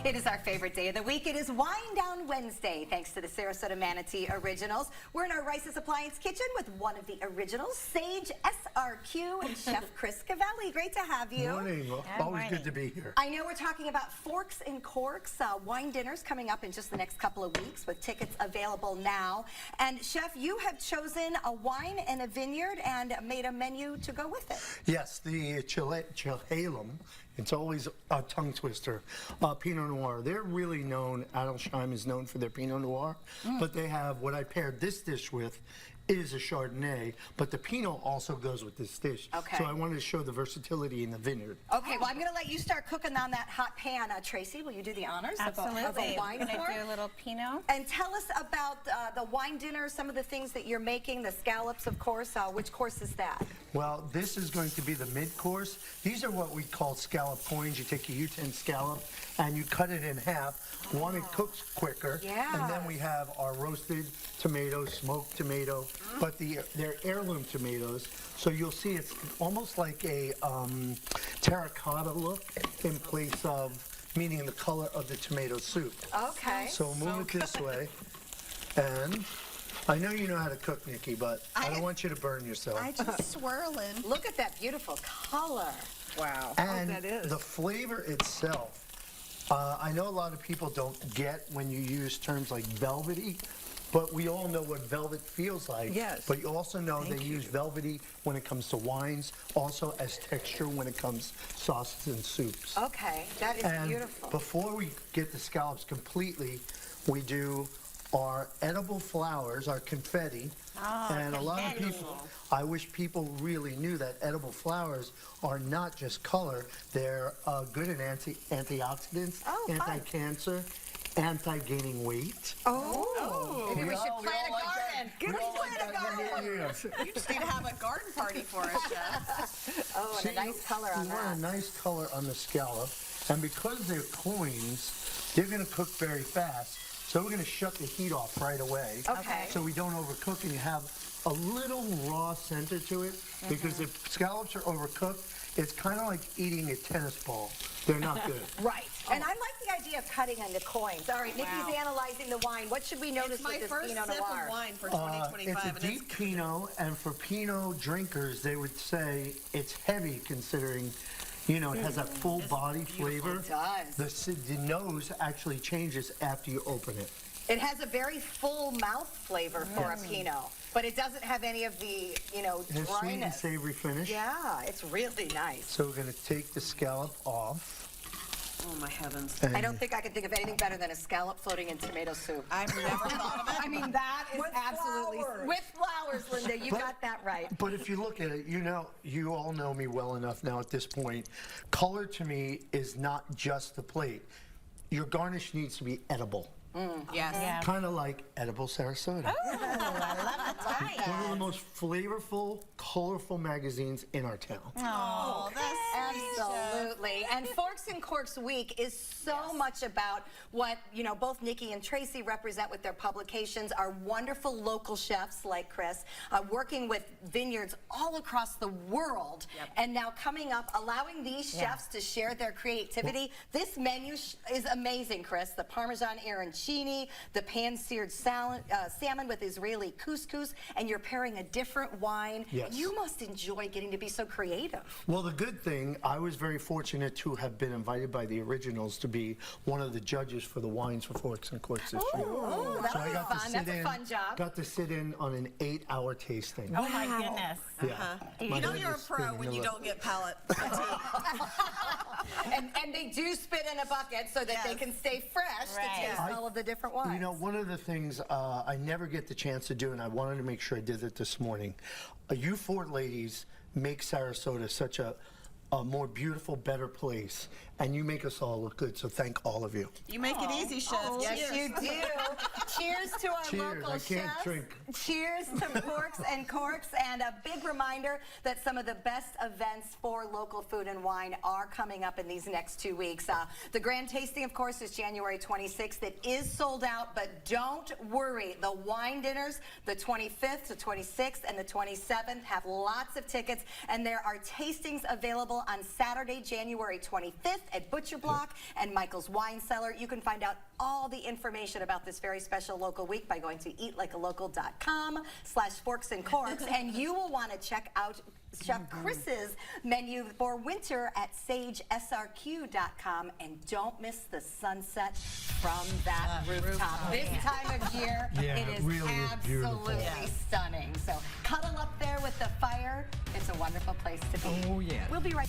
It is our favorite day of the week. It is Wine Down Wednesday, thanks to the Sarasota-Manatee Originals. We're in our Rice's Appliance Kitchen with one of the originals, Sage SRQ and Chef Chris Cavelli. Great to have you. Morning. Always good to be here. I know we're talking about Forks and Corks, wine dinners coming up in just the next couple of weeks with tickets available now. And Chef, you have chosen a wine and a vineyard and made a menu to go with it. Yes, the Chileum. It's always a tongue twister. Pinot Noir. They're really known, Adelsheim is known for their Pinot Noir, but they have, what I paired this dish with is a Chardonnay, but the Pinot also goes with this dish. Okay. So I wanted to show the versatility in the vineyard. Okay, well, I'm going to let you start cooking on that hot pan. Tracy, will you do the honors of a wine I'm going pour? to do a little Pinot. And tell us about the wine dinner, some of the things that you're making, the scallops, of course. Which course is that? Well, this is going to be the mid-course. These are what we call scallop coins. You take a U10 scallop and you cut it in half. One, it cooks quicker. Yeah. And then we have our roasted tomato, smoked tomato, but they're heirloom tomatoes. So you'll see it's almost like a terracotta look in place of, meaning the color of the tomato soup. Okay. So move it this way. And I know you know how to cook, Nikki, but I don't want you to burn yourself. I just swirling. Look at that beautiful color. Wow. And the flavor itself, I know a lot of people don't get when you use terms like velvety, but we all know what velvet feels like. Yes. But you also know they use velvety when it comes to wines, also as texture when it comes to sauces and soups. Okay, that is And beautiful. before we get the scallops completely, we do our edible flowers, our confetti. And a lot of people, I wish people really knew that edible flowers are not just color, they're good in antioxidants, anti-cancer, anti-gaining weight. Maybe we should plant a garden. We all like that. Yeah. You just need to have a garden party for us, Chef. Oh, and a nice color on You want that. a nice color on the scallop, and because they're coins, they're going to cook very fast. So we're going to shut the heat off right away. Okay. So we don't overcook and you have a little raw center to it, because if scallops are overcooked, it's kind of like eating a tennis ball. They're not good. Right. And I like the idea of cutting into coins. All right, Nikki's analyzing the wine. What should we notice with this Pinot Noir? My first sip of wine for 2025. It's a deep Pinot, and for Pinot drinkers, they would say it's heavy considering, you know, it has that full body flavor. It does. The nose actually changes after you open it. It has a very full mouth flavor for a Pinot, but it doesn't have any of the, you know, It has sweet and dryness. savory finish. Yeah, it's really nice. So we're going to take the scallop off. Oh, my heavens. I don't think I can think of anything better than a scallop floating in tomato soup. I've never thought of it. I mean, that is With absolutely... flowers. With flowers, Linda. You got that right. But if you look at it, you know, you all know me well enough now at this point. Color to me is not just the plate. Your garnish needs to be edible. Yes. Yeah. Kind of like edible Sarasota. I love the tie. One of the most flavorful, colorful magazines in our town. Oh, that's Absolutely. And Forks and Corks Week is so much about what, you know, both Nikki and Tracy represent with their publications, our wonderful local chefs like Chris, working with vineyards all across the world. And now coming up, allowing these chefs to share their creativity. This menu is amazing, Chris. The Parmesan arancini, the pan-seared salmon with Israeli couscous, and you're pairing a different wine. Yes. You must enjoy getting to be so creative. Well, the good thing, I was very fortunate to have been invited by the Originals to be one of the judges for the wines for Forks and Corks this year. Oh, that So would I be got to fun. sit That's a fun job. Got to sit in on an 8-hour tasting. Oh my goodness. Yeah. My You know head you're a was pro spinning when a you little. don't get palate fatigue. And they do spit in a bucket so that they can stay fresh to taste all of the different wines. You know, one of the things I never get the chance to do, and I wanted to make sure I did it this morning, you four ladies make Sarasota such a more beautiful, better place, and you make us all look good, so thank all of you. You make it easy, Chef. Yes, Cheers. you do. Cheers to our Cheers. local I can't chefs. drink. Cheers to Forks and Corks. And a big reminder that some of the best events for local food and wine are coming up in these next 2 weeks. The grand tasting, of course, is January 26th. It is sold out, but don't worry. The wine dinners, the 25th, the 26th, and the 27th, have lots of tickets. And there are tastings available on Saturday, January 25th at Butcher Block and Michael's Wine Cellar. You can find out all the information about this very special local week by going to eatlikealocal.com/forks and corks, and you will want to check out Chef Chris's menu for winter at sagesrq.com, and don't miss the sunset from that rooftop. This time of year, Yeah, it it is really is beautiful. absolutely stunning. So cuddle up there with the fire. It's a wonderful place to be. Oh, yeah. We'll be right